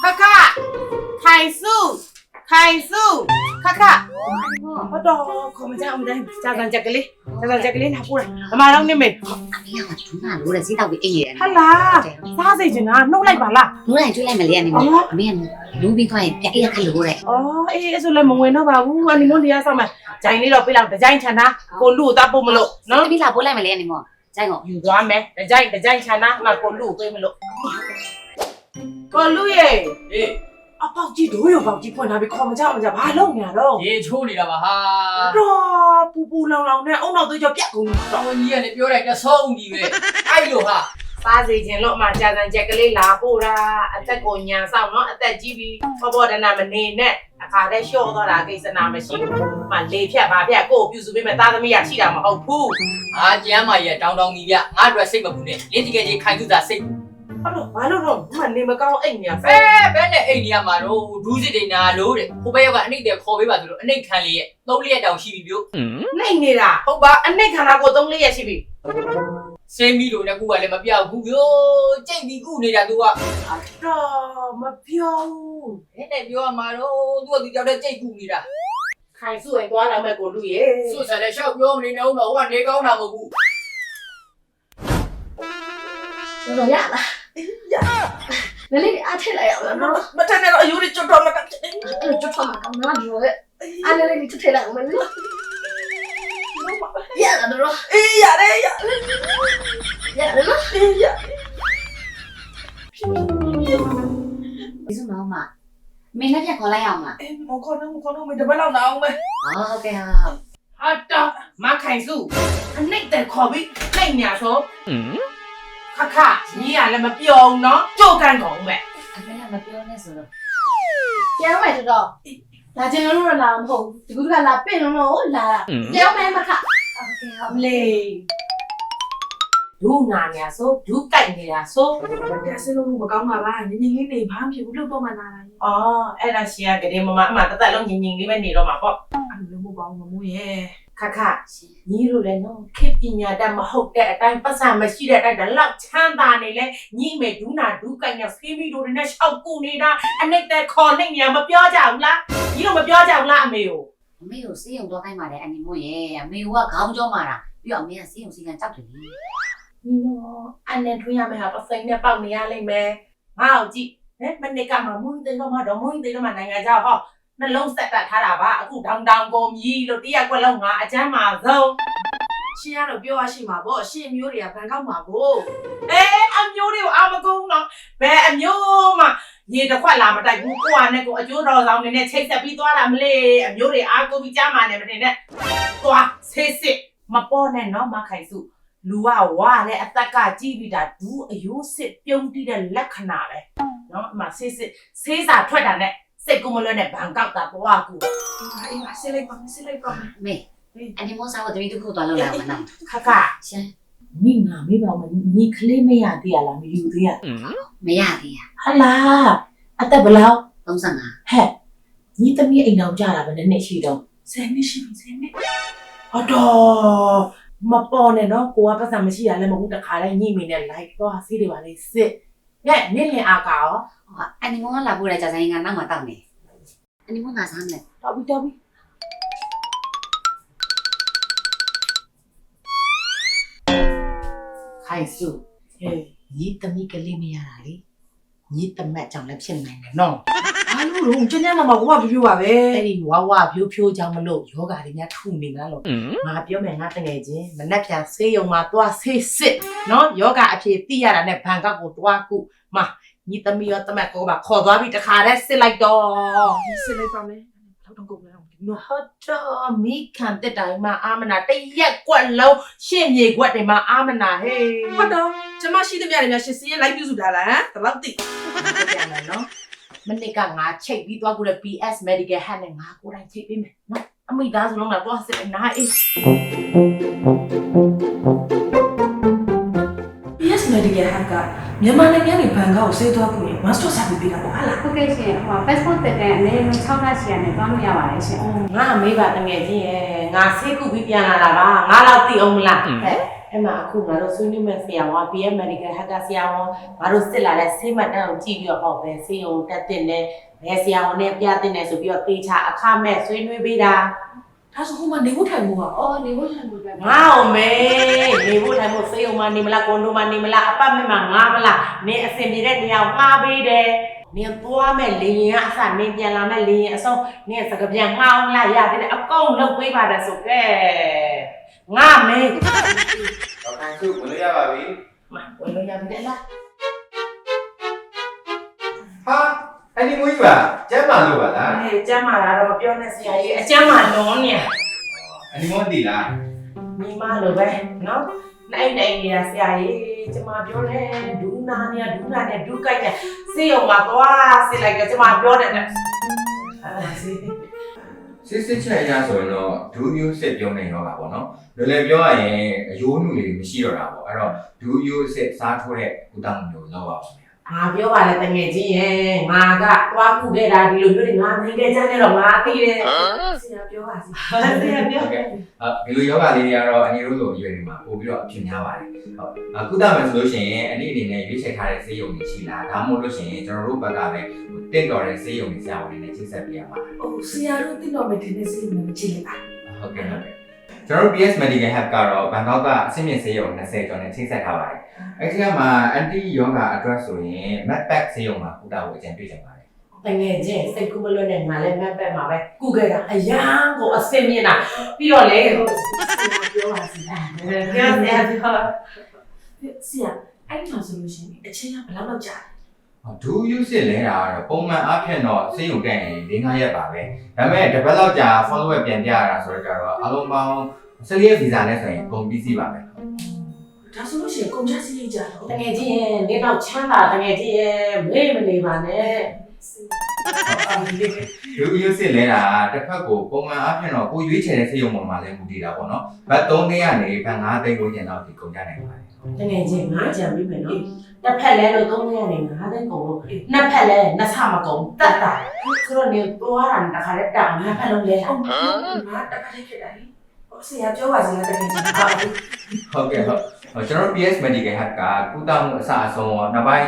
ခခခိုင်စုခခဟုတ်တော့ခေါ်မကြအောင်တိုင်းကြာစံချက်ကလေးလာပို့တာအမတော့နေမေ အမေကဒူးနာလို့တဲ့စိတ်တော့ပြီးအိမ်ရတယ် ဟာလားစားစိတ်ချင်တာနှုတ်လိုက်ပါလား ဒူးလိုက်ကျွေးလိုက်မလဲအနေနဲ့အမေကလူပြီးသွားရင်ပြက်ရခက်လို့တဲ့ အော်အေးအဲ့ဆိုလည်းမဝင်တော့ပါဘူးအနီမွန်တရားဆောင်မှာဂျိုင်လေးတော့ပြလောက်ဒီဇိုင်းချန်တာကိုလူကိုတတ်ဖို့မလို့နော် တပီးလာပို့လိုက်မလဲအနေမောဂျိုင်းကော ယူသွားမယ်ဒီဇိုင်းချန်တာမှကိုလူကိုပေးမလို့ကိုလူရဲ့ ဟေး အပေါက်ကြီးတို့ရောပေါက်ကြီးဖွင့်ထားပြီးခေါ်မကြအောင်ကြဘာလုပ်နေရတော့ ရေချိုးနေတာပါဟာ တော့ပူလောင်နဲ့အုံနောက်သွေးကြောပြက်ကုန်ပြီ တောင်ကြီးကလည်းပြောလိုက်တဆုံးကြီးပဲအဲ့လိုဟာ စားစီခြင်းလို့အမှကြာစံချက်ကလေးလာပို့တာအသက်ကိုညာဆောင်နော်အသက်ကြီးပြီးဘောဒနာမနေနဲ့အခါတည်းလျှော့တော့တာကိစ္စနာမရှိဘူးမှလေဖြတ်ပါဖြတ်ကိုပြုစုပေးမယ်သားသမီးရရှိတာမဟုတ်ဘူး အာကျမ်းမာကြီးကတောင်းကြီးဗျငါအတွက်စိတ်မပူနဲ့လင်းတကယ်ကြီးခိုင်သူသာစိတ် အဲ့တော့ဘာလို့တော့မှနေမကောင်းအိတ်နေရ ဘဲနဲ့အိမ်ကြီးကမှာတော့ဒူးစစ်တွေနာလို့တဲ့ဟိုဘက်ရောက်ကအနှိမ့်တယ်ခေါ်ပေးပါဆိုလို့အနှိမ့်ခံလေးရဲ့3ရက်တောင်ရှိပြီပြို့ နှိမ့်နေတာဟုတ်ပါအနှိမ့်ခန္ဓာကို3-4ရက်ရှိပြီ စင်းမီလို့နဲ့ကူကလည်းမပြောက်ဘူးပြို့ကြိတ်ပြီးကူနေတာ तू က တော့မပြောဘူး ဘဲနဲ့ပြောရမှာတော့ तू ကဒီကြောက်တဲ့ကြိတ်ကူနေတာ ခိုင်စုရင်သွားလာမဲ့ကိုလူရေ စွတ်ဆန်တဲ့ရှောက်ပြောမနေနဲ့ဦးတော့ဟိုကနေကောင်းတာမဟုတ်ဘူး တော်ရလားနည်းနည်းအားထည့်လိုက်အောင်နော် မထနဲ့တော့အယူတွေကျွတ်တော့မက ကျွတ်ထွက်မှာကောင်းလားဒီလိုရဲ့အားလည်းလေးထည့်လိုက်အောင်မလို့ရတာတော့ အေးရတယ် ရတယ်နော် အေးရ ဒီစုမောင်မမင်းလည်းပြန်ခေါ်လိုက်အောင်လား အေးမခေါ်တော့မတပတ်လောက်နာအောင်မယ် ဟုတ်ကဲ့ ဟာတော့မခိုင်စုအနှိမ့်တယ်ခေါ်ပြီးနှိမ့်ညာဆိုခညီရလည်းမပြောဘူးနော်ကြိုးကန်ကုန်မဲ့ အမေကမပြောနဲ့ဆိုတော့ ပြောင်းမယ်တော့လာချင်လို့တော့လာမဟုတ်ဘူးဒီကုကလာပင့်လို့လာတာပြောင်းမယ်မခ ဟုတ်ကဲ့ဟုတ် လေဒူးနာညာဆိုဒူးကြိုက်နေတာဆို ဒါစလုံးမကောင်းပါလားညင်လေးနေဘာမှဖြစ်ဘူးလို့တော့မှလာလာ အော်အဲ့ဒါရှင်ကကလေးမမအမတသက်လုံးညင်လေးပဲနေတော့မှာပေါ့ အဲ့လိုမပေါ့မမိုးရဲ့ ခညီတို့လည်းနော်ခေပညာတတ်မဟုတ်တဲ့အတိုင်းပတ်စံမရှိတဲ့အတိုင်းဒါလောက်ချမ်းသာနေလဲညီမေဒူးနာဒူးကြိုက်နေဖေးမီတို့တွေနဲ့ရှောက်ကူနေတာအနှိမ့်တဲ့ခေါ်နှိမ့်နေမပြောကြဘူးလားညီတို့မပြောကြဘူးလားအမေကို အမေကိုစေးရုံတော့ခိုင်းပါတယ်အန်နီမို့ရဲ့အမေကခေါင်းကြောမာတာပြီးတော့အမေကစေးရုံစီကံကြောက်တယ်လေ ညီနော်အန်နဲ့ထွေးရမယ်ဟာပစိန်နဲ့ပေါက်နေရလိမ့်မယ်ငါ့ကိုကြည့်ဟဲ့မနေ့ကမှမွေးသိတော့မှတော့မွေးသိတော့မှနိုင်ငံခြားဟောနှလုံးဆက်တက်ထားတာပါအခုတောင်ကုန်မြည်လို့တရက်ကွက်လုံးငါအချမ်းမှာဆုံး ရှင်ကတော့ပြောရရှိမှာပေါ့ရှင်မျိုးတွေကဘန်ကောက်မှာပေါ့ အမျိုးတွေကိုအာမကုန်းတော့ဘယ်အမျိုးမှရေတစ်ခွက်လာမတိုက်ဘူးကိုကနဲ့ကိုအကျိုးတော်ဆောင်နေနဲ့ချိတ်ဆက်ပြီးသွားတာမလေးအမျိုးတွေအားကိုပြီးကြားမှာနေမတင်နဲ့သွားဆေးစစ်မပေါ်နဲ့နော်မခိုင်စုလူကဝါနဲ့အသက်ကကြီးပြီးတာဒူးအယိုးစစ်ပြုံးတိတဲ့လက္ခဏာပဲနော်အမဆေးစာထွက်တာနဲ့စိတ်ကူးမလွတ်နဲ့ဘန်ကောက်တာသွားကူ အေးဆေးလိုက်ပါဆေးလိုက်ပါ အမေအန်နီမို့စားဖို့တမီးတစ်ခုသွားလို့လာမှာနော် ခ ရှင် မိငါမိပါမနီကလေးမရသေးရလားမယူသေးရ မရသေးရ ဟလာအသက်ဘလောက် 35 ဟဲ့ညီသမီးအိမ်အောင်ကြတာပဲနဲ့ရှိတော့ ဆယ်နှစ်ရှိပြီဆယ်နှစ် ဟုတ်တော့မပေါ်နဲ့နော်ကိုကပတ်စံမရှိရလဲမဟုတ်တခါတိုင်းညိမိနဲ့လိုက်တော့ဆေးတွေပါလေစစ်နဲ့နင့်လင်အားကရော အန်နီမိုကလာပို့တဲ့ကြာဆိုင်ကနောက်မှတောက်နေအန်နီမိုကစားမယ် တော်ပြီခိုင်စုဟဲ့ညီသမီးကလေးမရတာလေညီတမက်ကြောင့်လည်းဖြစ်နိုင်တယ်နော် ဘာလို့တော့ကျန်းမကိုကပြပြပါပဲ အဲ့ဒီဝါဖြိုးကြောင့်မလို့ယောဂါတွေများထုနေလားလို့ငါပြောမယ်ငါတငယ်ချင်းမနှက်ပြန်ဆေးရုံမှာသွားဆေးစစ်နော်ယောဂါအဖြစ်သိရတာနဲ့ဘန်ကောက်ကိုသွားခုမညီသမီးရောတမက်ကောပါခေါ်သွားပြီးတခါတည်းစစ်လိုက်တော့ ဆေးလိုက်ပါမယ်လောက်တော့ကုန်လားနော် ဟုတ်တော့မိခံတက်တိုင်းမှာအာမနာတရက်ကွက်လုံးရှင့်မြေကွက်တွေမှာအာမနာဟေး ဟုတ်တော့ကျမရှိသမျှတွေများရှင်စင်းလိုက်ပြုစုတာလားဟမ်ဘယ်လောက်သိ ပြန်မယ်နော်မနစ်ကငါချိတ်ပြီးသွားကူတဲ့ PS Medical Hat နဲ့ငါကိုယ်တိုင်ချိတ်ပေးမယ်နော်အမိသားစုလုံးလာသွားစစ်နားအေး PS Medical Hub ကမြန်မာနိုင်ငံနေဘန်ကောက်ကိုဆေးသွားကူရင် master စာပေးပေးတာပေါ့ဟာလား ဟုတ်ကဲ့ရှင်ဟို passport တက်တဲ့အနည်းဆုံး6လရှိရနေသွားလို့ရပါတယ်ရှင် ငါအမေပါတငယ်ချင်းရဲ့ငါဆေးကုပြီးပြန်လာတာပါငါတော့သိအောင်မလားဟဲ့ အဲ့မှာအခုငါတို့ဆွေးနွေးမဲ့ဆရာဝန် BM Medical Hacker ဆရာဝန်ငါတို့စစ်လာတဲ့ဆေးမှတ်တမ်းကိုကြည့်ပြီးတော့ဟောပဲဆေးရုံတက်တဲ့နဲ့ဘယ်ဆရာဝန်နဲ့ပြတဲ့နဲ့ဆိုပြီးတော့သေချာအခမဲ့ဆွေးနွေးပေးတာ ဒါဆိုခုမှနေဖို့ထိုင်ဖို့ပါအော်နေဖို့ထိုင်ဖို့ပဲ ငါအောင်မေနေဖို့ထိုင်ဖို့ဆေးရုံမှာနေမလားကွန်ဒိုမှာနေမလားအပတ်မဲ့မှာငါမလားနေအစင်နေတဲ့နေရာကိုငှားပေးတယ်နေသွားမဲ့လေရင်ကအစနေပြန်လာမဲ့လေရင်အဆုံးနေစကပြန်ငှားအောင်လာရတဲ့အကုန်လုပ်ပေးပါတယ်ဆိုကဲငါမေ တော့ခိုင်စုဝင်လို့ရပါပြီ မဝင်လို့ရပြီလား ဟာအဲ့ဒီမွေးပါကျမ်းမာလို့ပါလား အေးကျမ်းမာလာတော့ပြောနေဆရာကြီးအကျမ်းမာလုံးနေ အဲ့ဒီမွေးတီလား မိမလိုပဲနော်နိုင်နေရဆရာကြီးကျမပြောတယ်ဒူနာနဲ့ဒူကိုက်နဲ့စေးအောင်ပါသွားစစ်လိုက်ကြကျမပြောတယ်နဲ့ဆေး စစ်ချက်အရဆိုရင်တော့ဒူးယူစစ်ပြုံးနေရောပါပေါ့နော်လွယ်လွယ်ပြောရရင်အယိုးနုလေးမရှိတော့တာပေါ့အဲ့တော့ဒူးယူစစ်စားထိုးတဲ့ကုသမှုမျိုးလောက်ပါဦးခင်ဗျာ ငါပြောပါလေတငယ်ချင်းရဲ့ငါကသွားခုခဲ့တာဒီလိုမျိုးတွေငါနိုင်ငံခြားနဲ့တော့ငါသိတယ်ဆရာပြောပါစီဆရာပြော ဒီလိုယောဂလေးတွေကတော့အနေလို့ဆိုအရွယ်တွေမှာပို့ပြီးတော့အဖြစ်များပါတယ်ဟုတ်ကုသမယ်ဆိုလို့ရှိရင်အနေနဲ့ရွေးချယ်ထားတဲ့ဆေးရုံတွေရှိလားဒါမှမဟုတ်လို့ရှိရင်ကျွန်တော်တို့ဘက်ကပဲတင့်တော်တဲ့ဆေးရုံတွေဆရာဝန်တွေနဲ့ချိတ်ဆက်ပေးရမှာ ဟိုဆရာတို့တင်တော်မယ်တင်နေစီမချင်လိုက်ပါ ဟုတ်ကဲ့ကျွန်တော်တို့ PS Medical Hub ကတော့ဘန်ကောက်ကအဆင့်မြင့်ဆေးရုံ20ကျော်နဲ့ချိတ်ဆက်ထားပါတယ်အဲ့ဒီကမှာ anti yoga အတွက်ဆိုရင် Medpack ဆေးရုံမှာကုသဖို့အကြံပြုချင်ပါတယ် တငယ်ချင်းစိတ်ကူးမလွတ်နဲ့ငါလည်းမက်ပဲမှာပဲကုခဲ့တာအရန်ကိုအစင်မြင်တာပြီးတော့လေဟိုဆရာပြောပါစီပြောဆရာပြော ဆရာအဲ့ဒီမှာဆိုလို့ရှိရင်အချင်းကဘယ်လောက်ကြာ ဒူးယူစစ်လဲတာကတော့ပုံမှန်အားဖြင့်တော့ဆေးရုံတက်ရင်5-6ရက်ပါပဲဒါပေမဲ့တစ်ပတ်လောက်ကြာ follow up ပြန်ပြရတာဆိုတော့ကြတော့အလုံးပေါင်း14ရက်ဗီဇာနဲ့ဆိုရင်ကုန်ပြီးစီးပါမယ် ဒါဆိုလို့ရှိရင်ကုန်ချစီးကြတော့ တငယ်ချင်းရဲ့နေတော့ချမ်းသာတငယ်ချင်းရဲ့မေ့မနေပါနဲ့ ဒူးယူစစ်လဲတာတစ်ဖက်ကိုပုံမှန်အားဖြင့်တော့ကိုရွေးချယ်တဲ့ဆေးရုံပေါ်မှာလည်းမူတည်တာပေါ့နော်ဘတ်3သိန်းကနေဘတ်5သိန်းကိုကျန်တော့ဒီကုန်ကြနိုင်ပါတယ် တငယ်ချင်းငါကြံပြီးမယ်နော်တစ်ဖက်လဲလို့3ရက်နေ9သိန်းကုန်လို့နှစ်ဖက်လဲနှစ်ဆမကုန်တတ်တာဆိုတော့နေသွားတာတခါတည်းတောင်နှစ်ဖက်လုံးလဲလာ ငါတက်ခါလေးဖြစ်တာလေဟိုဆရာပြောပါစီလားတကယ်ကြီး ဟုတ်ကဲ့ဟုတ်ကျွန်တော် PS Medical Hub ကကုသမှုအစအဆုံးရောနောက်ပိုင်း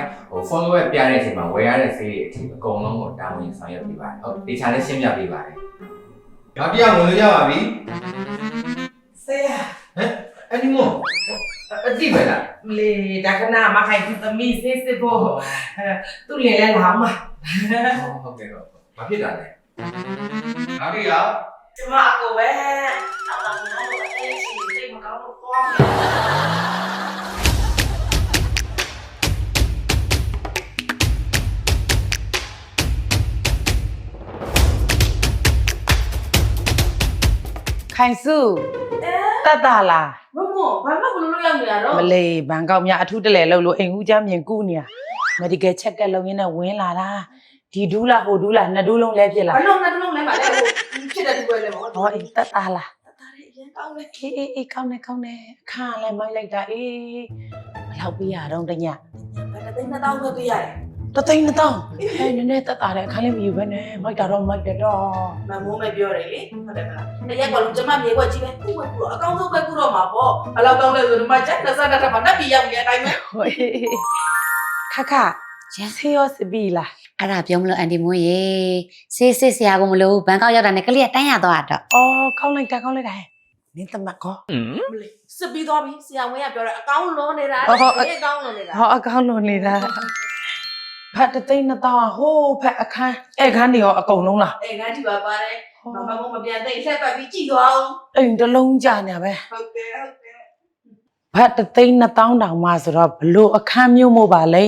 follow up ပြတဲ့အချိန်မှာဝယ်ရတဲ့ဆေးတွေအထိအကုန်လုံးကိုတာဝန်ဆောင်ရွက်ပေးပါတယ်ဟုတ်တေချာလေးရှင်းပြပေးပါတယ်နောက်တစ်ယောက်ဝင်လို့ရပါပြီ ဆရာ အဲ့ဒီမို့အတိပဲလား မလေးဒါကနာမခိုင်သူသမီးစစ်စစ်ဖို့သူ့လင်လဲလာမှာ ဟုတ်ကဲ့ဟုတ်ဘာဖြစ်တာလဲနောက်တစ်ယောက် ကျမအကိုပဲအော်ငါတို့အဲ့ဒီစိတ်မကောင်းလို့သွားမယ် ခိုင်စုတတ်တာလား မမဘာမှမလုပ်လို့ရမလားတော့ မလေးဘန်ကောက်များအထူးတလဲလို့လို့အိမ်ဦးချမ်းမြင်ကူးနေရ medical check ကလုပ်ရင်းနဲ့ဝင်လာတာဒီဒူးလားဟိုဒူးလားနှစ်ဒူးလုံးလဲဖြစ်လာ ဘလုံးနဲ့လုံးလဲပါလေဟိုဖြစ်တဲ့သူပဲလေမဟုတ် ဟောအေးတတ်တာလား တားရအရင်ကောင်းလေ အေးကောင်းနေအခါလည်းမိုက်လိုက်တာအေးဘယ်လောက်ပြရတော့တည ဘာတသိန်း2000ပဲပေးရတယ် တသိန်း2000ဟဲ့နည်းနည်းတတ်တာတဲ့အခါလည်းမယူဘဲနဲ့မိုက်တာတော့မိုက်တယ်တော့ မမိုးမပြောတယ်လေဟုတ်တယ်မလားတရက်ကလုံးကျမမြေခွက်ကြီးပဲခုပဲခုတော့အကောင်းဆုံးပဲခုတော့မှာပေါ့အလောက်ကောင်းလဲဆိုဒီမှာချက်20တက်မှာတက်ပြီးရောက်နေတဲ့အတိုင်းပဲ ဟိုအေးခဆေးရောစပီလား အဲ့ဒါပြောမလို့အန်တီမွေးရေဆေးစစ်ဆရာကမလို့ဘန်ကောက်ရောက်တာနဲ့ကလေးကတန်းရသွားတော့ အော်ကောင်းလိုက်တာနင်းတမတ်ကော စစ်ပြီးသွားပြီဆရာဝန်ကပြောတယ်အကောင်းလုံးနေတာဒီအကောင်းလုံးနေတာ ဟောအကောင်းလို့နေတာဖတ်သိန်း2000ဟိုးဖတ်အခန်းအခန်းတွေရောအကုန်လုံးလား အဲ့ဒါဒီပါပါတယ်မမမပြန်သိလှက်ပတ်ပြီးကြည့်သွားအောင် အိမ်တစ်လုံးကြာနေပဲ ဟုတ်တယ် ဖတ်သိန်း2000တောင်မှဆိုတော့ဘလို့အခန်းမျိုးမို့ပါလဲ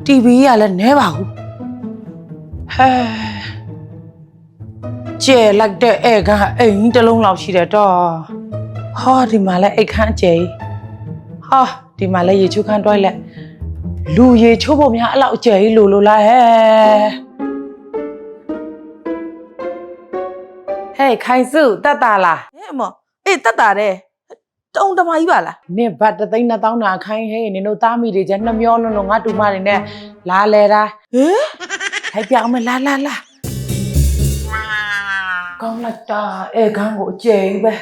TV ကလည်းနဲပါဘူးဟဲကျဲလိုက်တဲ့အခန်းအိမ်တစ်လုံးလောက်ရှိတယ်တော့ဟောဒီမှာလည်းအိတ်ခန်းကျဲဟာဒီမှာလည်းရေချိုးခန်းတွိုက်လက်လူရေချိုးဖို့များအဲ့လောက်ကျဲလို့လို့လားဟဲ့ခိုင်စုတတ်တာလား ဟဲ့မအေးတက်တာတဲ့တုံးတမကြီးပါလား နင်ဘတ်သိန်း2000တာခိုင်းဟဲ့နင်တို့သားမိတွေကျနှမျောလုံးလုံးငါတူမတွေနဲ့လာလဲတာ ဟဲ့ ထိုက်ပြအောင်မလာကောင်းလိုက်တာအဲခန်းကိုအကျယ်ကြီးပဲ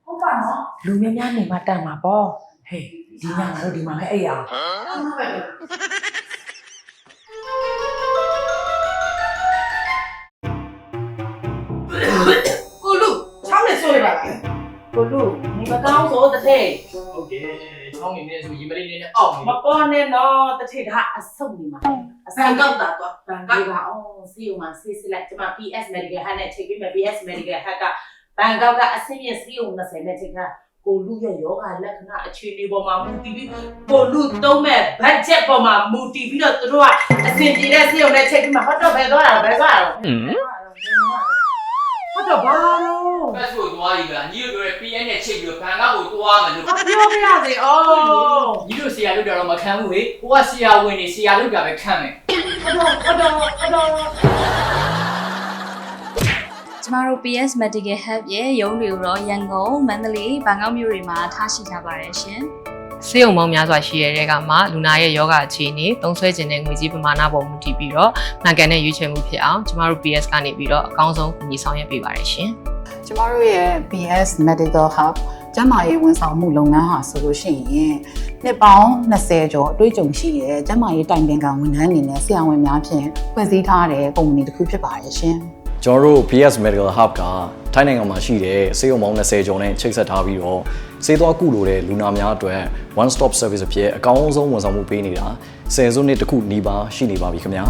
ဟုတ်ပါနော် လူများများနေမှတန်မှာပေါ့ဟေးဒီညငါတို့ဒီမှာပဲအဲ့ရအောင် ကိုလူချောင်းနဲ့ဆွဲပါလားကိုလူဒီမကောင်းဆိုတထဲ ဟုတ်တယ်ချောင်းနေနေဆိုရင်မလေးနေနဲ့အောက် မပေါ်နဲ့နော်တထဲဒါအဆုတ်နေမှာအ ဆန်ကောက်တာတော့ ဘန်ကောက်ပါအောင်စီယုံမှာစီစလက်ကျမ PS Medical Hub နဲ့ချိန်ပြီးမယ် PS Medical Hub ကဘန်ကောက်ကအဆင့်မြင့်စီယုံ20နဲ့ချိန်ကကိုလူရဲ့ယောဂလက္ခဏာအခြေအနေပေါ်မှာမူတည်ပြီးကိုလူသုံးမဲ့ budget ပေါ်မှာမူတည်ပြီးတော့သူတို့ကအဆင်ပြေတဲ့စီယုံနဲ့ချိန်ပြီးမှဟောတော့ဘယ်သွားတာဟုတ်တော့ဘာလို့ ဘက်ဆိုသွားပြီလားညီတို့ပြောတဲ့ PN နဲ့ချိန်ပြီးတော့ဘန်ကောက်ကိုသွားမယ်လို့ ပြောပြရစေအော် ညီတို့ဆရာလုပ်တာတော့မခံဘူးလေကိုကဆရာဝင်နေဆရာလုပ်တာပဲခံမယ် ဟုတ်တော့ ကျမတို့ PS Medical Hub ရဲ့ရုံးတွေကိုတော့ရန်ကုန်မန္တလေးဘန်ကောက်မြို့တွေမှာထားရှိထားပါတယ်ရှင်ဆေးရုံပေါင်းများစွာရှိရတဲ့ကမှာလူနာရဲ့ယောဂအခြေအနေသုံးဆွဲခြင်းတဲ့ငွေကြေးပမာဏပေါ်မူတည်ပြီးတော့မှန်ကန်တဲ့ရွေးချယ်မှုဖြစ်အောင်ကျမတို့ PS ကနေပြီးတော့အကောင်းဆုံးကူညီဆောင်ရွက်ပေးပါတယ်ရှင်ကျမတို့ရဲ့ PS Medical Hub ကျန်းမာရေးဝန်ဆောင်မှုလုပ်ငန်းဟာဆိုလို့ရှိရင်နှစ်ပေါင်း20ကျော်အတွေ့အကြုံရှိတဲ့ကျန်းမာရေးတိုင်ပင်ခံဝန်ထမ်းအနေနဲ့ဆရာဝန်များဖြင့်ဖွဲ့စည်းထားတဲ့ကုမ္ပဏီတစ်ခုဖြစ်ပါတယ်ရှင်ကျွန်တော်တို့ PS Medical Hub ကထိုင်းနိုင်ငံမှာရှိတဲ့ဆေးရုံပေါင်း20ကျော်နဲ့ချိတ်ဆက်ထားပြီးတော့ဆေးသွားကုလိုတဲ့လူနာများအတွက် one stop service အဖြစ်အကောင်းဆုံးဝန်ဆောင်မှုပေးနေတာ10စုနှစ်တခုနီးပါးရှိနေပါပြီခင်ဗျာ